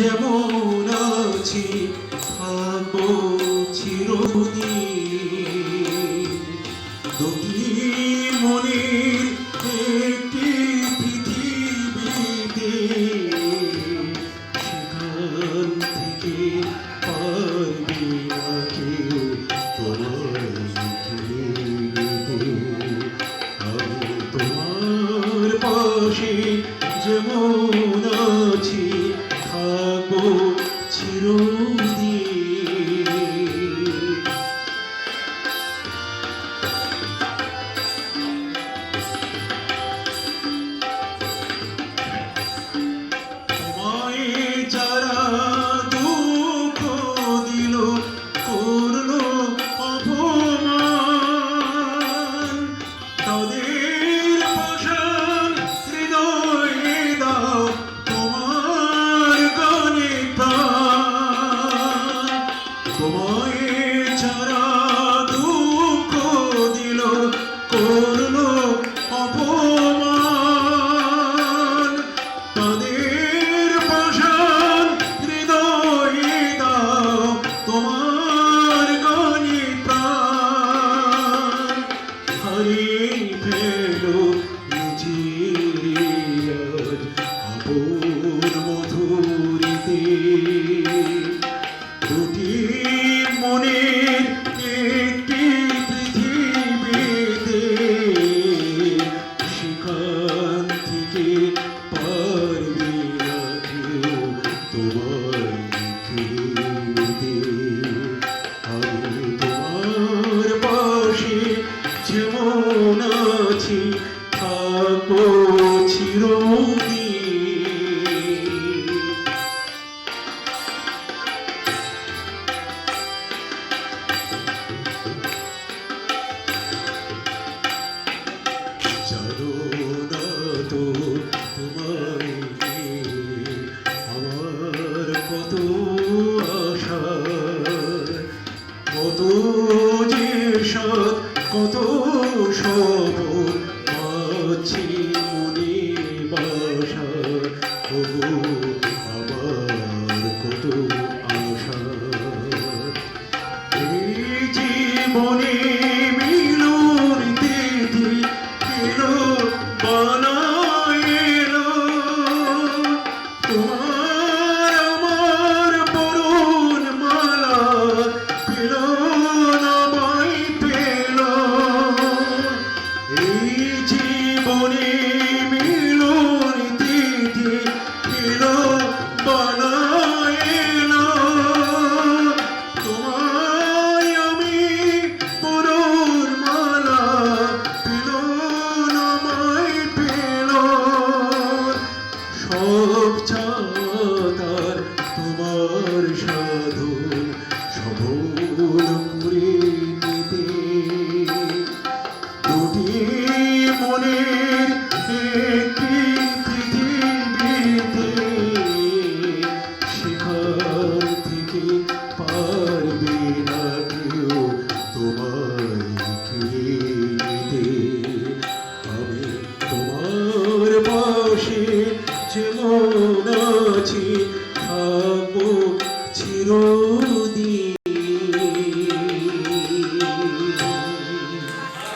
যেমন আছি থাকবো চিরদিন। দুটি মনের একটি পৃথিবীতে, সেখান থেকে পারবি না কেউ তোমায় ঘিরে নিতে। আমি তোমার পাশে যেমন আছি থাকবো চিরদিন। তোমায় যারা দুঃখ দিল, করলো অপমান, তাদের পাষাণ হৃদয়ে দাও তোমার গানে প্রাণ। তোমায় যারা দুঃখ দিল, করলো অপমান, তাদের পাষাণ হৃদয়ে দাও তোমার গানে প্রাণ। হারিয়ে ফেলো নিজের আপন মধুরিতে, দুটি মনের একটি পৃথিবীতে, সেখান থেকে পারবি না কেউ তোমায় ঘিরে নিতে। আমি তোমার পাশে যেমন আছি থাকবো চিরদিন। জানো না তো তোমায় নিয়ে আমার কত আশা, কত যে সাথ, কত সবর পাচ্ছি মনে বাসা। ওগো আমার কত আশা, এই জীবনে মিলন তিথি এলো বানায় এলো। তোমার আমার বরণ মালা পেল আমায় পেল। এই জীবনে মিলন তিথি এলো বানায় এলো। তোমায় আমি বরণ মালা পেল আমায় পেল। সব চাতার তোমার সাধন সবল করে নিতে। দুটি মনের একটি পৃথিবীতে, সেখান থেকে পারবে না কেউ তোমায় ঘিরে নিতে। আমি তোমার পাশে যেমন আছি থাকবো চিরদিন।